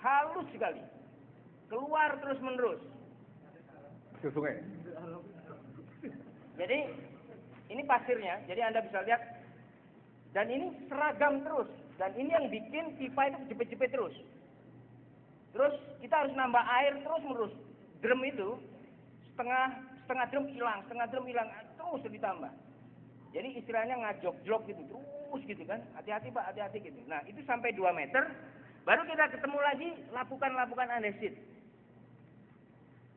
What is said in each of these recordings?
halus sekali, keluar terus menerus. Pasir sungai. Jadi ini pasirnya, jadi Anda bisa lihat, dan ini seragam terus, dan ini yang bikin pipa itu jepit-jepit terus. Terus kita harus nambah air terus menerus. Drum itu setengah drum hilang, terus ditambah. Jadi istilahnya ngajok-jok gitu, terus gitu kan. Hati-hati Pak, hati-hati gitu. Nah, itu sampai 2 meter, baru kita ketemu lagi lapukan-lapukan andesit.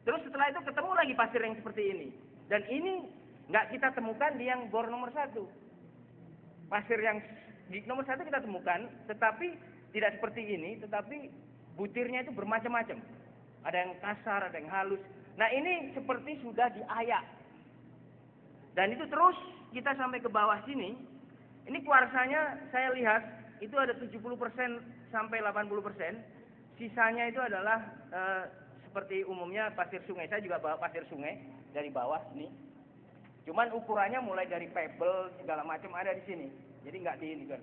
Terus setelah itu ketemu lagi pasir yang seperti ini. Dan ini nggak kita temukan di yang bor nomor 1. Pasir yang di nomor 1 kita temukan, tetapi tidak seperti ini, tetapi butirnya itu bermacam-macam. Ada yang kasar, ada yang halus. Nah, ini seperti sudah diayak. Dan itu terus kita sampai ke bawah sini. Ini kuarsanya saya lihat itu ada 70% sampai 80%. Sisanya itu adalah seperti umumnya pasir sungai. Saya juga bawa pasir sungai dari bawah sini. Cuman ukurannya mulai dari pebble segala macam ada di sini. Jadi nggak di ini kan.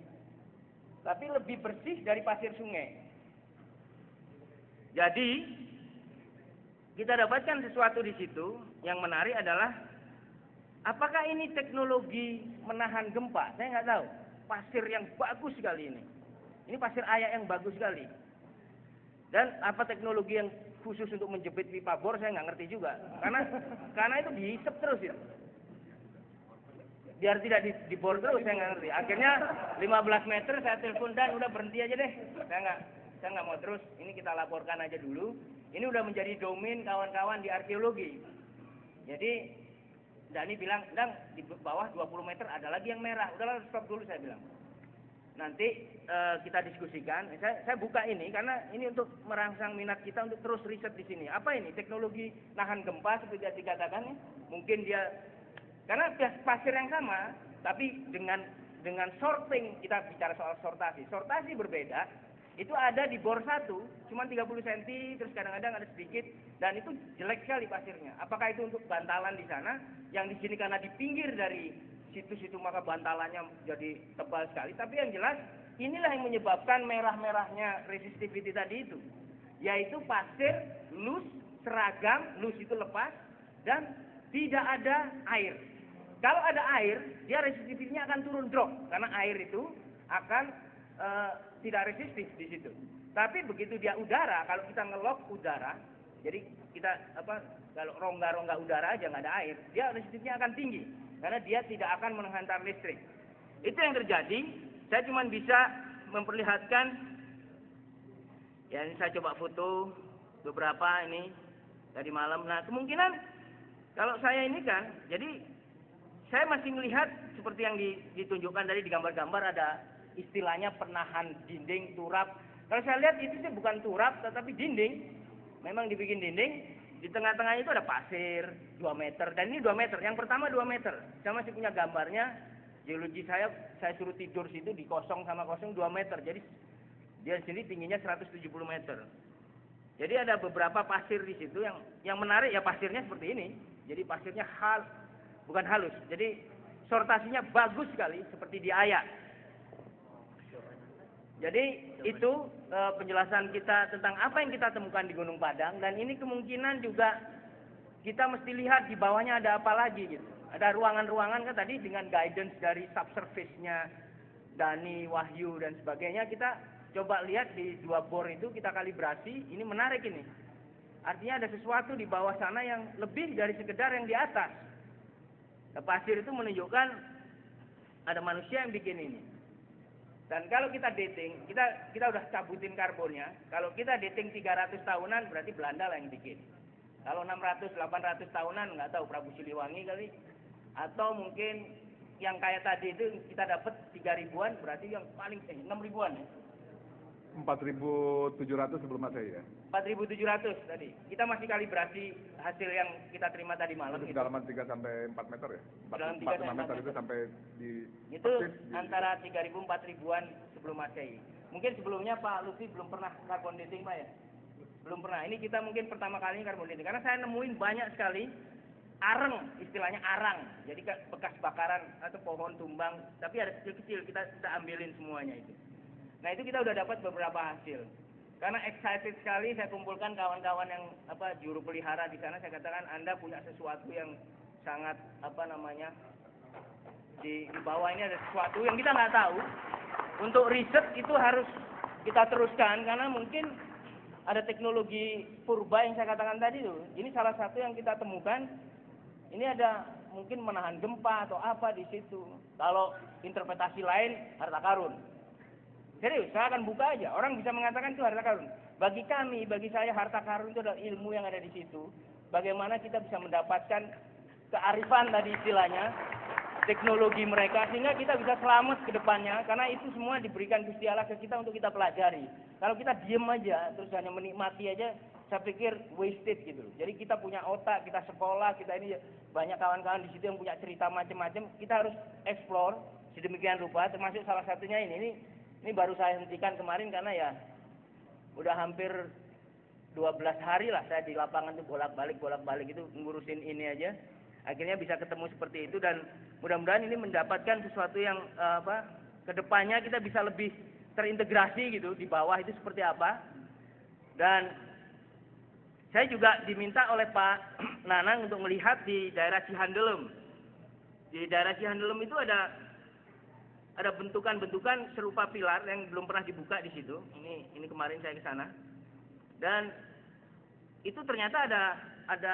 Tapi lebih bersih dari pasir sungai. Jadi kita dapatkan sesuatu di situ yang menarik adalah apakah ini teknologi menahan gempa? Saya nggak tahu. Pasir yang bagus sekali ini. Ini pasir ayak yang bagus sekali. Dan apa teknologi yang khusus untuk menjepit pipa bor saya nggak ngerti juga. Karena itu dihisap terus ya. Biar tidak dibor terus saya nggak ngerti. Akhirnya 15 meter saya telepon dan udah berhenti aja deh. Saya nggak mau terus. Ini kita laporkan aja dulu. Ini udah menjadi domain kawan-kawan di arkeologi. Jadi Dani bilang, Dang, di bawah 20 meter ada lagi yang merah. Udahlah stop dulu saya bilang. Nanti kita diskusikan. Saya buka ini karena ini untuk merangsang minat kita untuk terus riset di sini. Apa ini? Teknologi nahan gempa seperti yang dikatakan. Mungkin dia karena pasir yang sama, tapi dengan sorting kita bicara soal sortasi. Sortasi berbeda. Itu ada di bor 1, cuma 30 cm, terus kadang-kadang ada sedikit, dan itu jelek sekali pasirnya. Apakah itu untuk bantalan di sana, yang di sini karena di pinggir dari situ-situ maka bantalannya jadi tebal sekali. Tapi yang jelas, inilah yang menyebabkan merah-merahnya resistivity tadi itu. Yaitu pasir, loose, seragam, loose itu lepas, dan tidak ada air. Kalau ada air, dia resistivity-nya akan turun drop, karena air itu akan tidak resistif di situ. Tapi begitu dia udara, kalau kita ngelok udara, jadi kita kalau rongga-rongga udara aja nggak ada air, dia resistifnya akan tinggi karena dia tidak akan menghantar listrik. Itu yang terjadi. Saya cuma bisa memperlihatkan. Ya ini saya coba foto beberapa ini tadi malam. Nah kemungkinan kalau saya ini kan, jadi saya masih melihat seperti yang ditunjukkan tadi di gambar-gambar ada istilahnya penahan dinding, turap. Kalau saya lihat itu sih bukan turap, tetapi dinding. Memang dibikin dinding. Di tengah-tengahnya itu ada pasir 2 meter. Dan ini 2 meter. Yang pertama 2 meter. Saya masih punya gambarnya. Geologi saya suruh tidur situ di kosong sama kosong 2 meter. Jadi dia sini tingginya 170 meter. Jadi ada beberapa pasir di situ yang menarik ya pasirnya seperti ini. Jadi pasirnya bukan halus. Jadi sortasinya bagus sekali seperti di ayak. Jadi itu penjelasan kita tentang apa yang kita temukan di Gunung Padang, dan ini kemungkinan juga kita mesti lihat di bawahnya ada apa lagi gitu. Ada ruangan-ruangan kan tadi dengan guidance dari subsurface-nya Dani, Wahyu dan sebagainya, kita coba lihat di 2 bor itu kita kalibrasi, ini menarik ini. Artinya ada sesuatu di bawah sana yang lebih dari sekedar yang di atas. Nah, pasir itu menunjukkan ada manusia yang bikin ini. Dan kalau kita dating, kita udah cabutin karbonnya. Kalau kita dating 300 tahunan berarti Belanda lah yang bikin. Kalau 600, 800 tahunan nggak tahu Prabu Siliwangi kali. Atau mungkin yang kayak tadi itu kita dapat 3 ribuan berarti yang paling 6 ribuan ya. 4.700 sebelum Masehi ya. 4.700 tadi. Kita masih kalibrasi hasil yang kita terima tadi malam. Itu kedalaman 3 sampai 4 meter ya. 4 meter itu sampai di itu antara 3.000 4.000-an sebelum Masehi. Mungkin sebelumnya Pak Lutfi belum pernah carbon dating Pak ya. Belum pernah. Ini kita mungkin pertama kali carbon dating karena saya nemuin banyak sekali areng, istilahnya arang. Jadi bekas bakaran atau pohon tumbang, tapi ada kecil-kecil kita ambilin semuanya itu. Nah itu kita udah dapat beberapa hasil. Karena excited sekali saya kumpulkan kawan-kawan yang juru pelihara di sana. Saya katakan Anda punya sesuatu yang sangat di bawah ini ada sesuatu yang kita nggak tahu. Untuk riset itu harus kita teruskan karena mungkin ada teknologi purba yang saya katakan tadi tuh. Ini salah satu yang kita temukan. Ini ada mungkin menahan gempa atau apa di situ. Kalau interpretasi lain harta karun. Serius, saya akan buka aja. Orang bisa mengatakan itu harta karun. Bagi kami, bagi saya harta karun itu adalah ilmu yang ada di situ. Bagaimana kita bisa mendapatkan kearifan tadi istilahnya, teknologi mereka sehingga kita bisa selamat ke depannya karena itu semua diberikan Gusti Allah ke kita untuk kita pelajari. Kalau kita diem aja terus hanya menikmati aja, saya pikir wasted gitu. Jadi kita punya otak, kita sekolah, kita ini banyak kawan-kawan di situ yang punya cerita macam-macam. Kita harus explore sedemikian rupa, termasuk salah satunya ini baru saya hentikan kemarin karena ya udah hampir 12 hari lah saya di lapangan tuh bolak-balik itu ngurusin ini aja. Akhirnya bisa ketemu seperti itu dan mudah-mudahan ini mendapatkan sesuatu yang kedepannya kita bisa lebih terintegrasi gitu di bawah itu seperti apa. Dan saya juga diminta oleh Pak Nanang untuk melihat di daerah Cihandelem. Di daerah Cihandelem itu ada bentukan-bentukan serupa pilar yang belum pernah dibuka di situ. Ini kemarin saya ke sana. Dan itu ternyata ada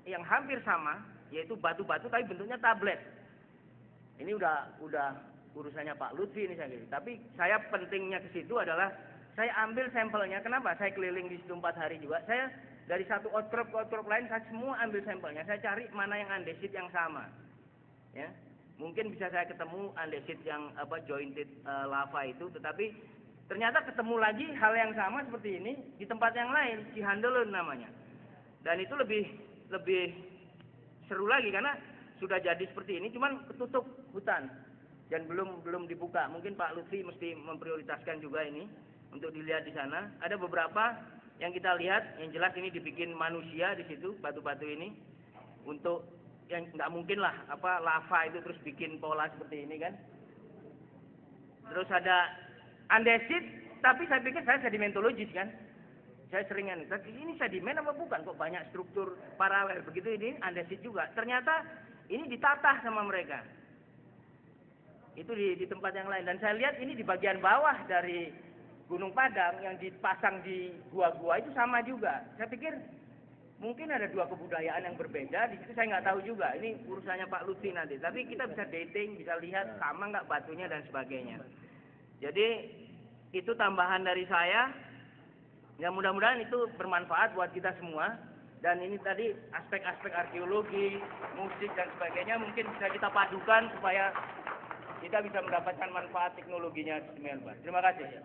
yang hampir sama, yaitu batu-batu tapi bentuknya tablet. Ini udah urusannya Pak Lutfi ini saya kira. Tapi saya pentingnya ke situ adalah saya ambil sampelnya. Kenapa? Saya keliling di situ 4 hari juga. Saya dari satu outcrop ke outcrop lain saya semua ambil sampelnya. Saya cari mana yang andesit yang sama. Ya. Mungkin bisa saya ketemu andesit yang jointed lava itu, tetapi ternyata ketemu lagi hal yang sama seperti ini di tempat yang lain, Cihandelem namanya. Dan itu lebih seru lagi karena sudah jadi seperti ini, cuman ketutup hutan dan belum dibuka. Mungkin Pak Lutfi mesti memprioritaskan juga ini untuk dilihat di sana. Ada beberapa yang kita lihat, yang jelas ini dibikin manusia di situ, batu-batu ini untuk yang nggak mungkin lah lava itu terus bikin pola seperti ini kan. Terus ada andesit, tapi saya pikir saya sedimentologis kan. Saya seringan, ini sedimen apa bukan? Kok banyak struktur paralel begitu, ini andesit juga. Ternyata ini ditata sama mereka. Itu di tempat yang lain. Dan saya lihat ini di bagian bawah dari Gunung Padang yang dipasang di gua-gua itu sama juga. Saya pikir mungkin ada dua kebudayaan yang berbeda. Di situ saya nggak tahu juga. Ini urusannya Pak Lutfi nanti. Tapi kita bisa dating, bisa lihat sama nggak batunya dan sebagainya. Jadi itu tambahan dari saya. Ya mudah-mudahan itu bermanfaat buat kita semua. Dan ini tadi aspek-aspek arkeologi, musik dan sebagainya mungkin bisa kita padukan supaya kita bisa mendapatkan manfaat teknologinya. Terima kasih.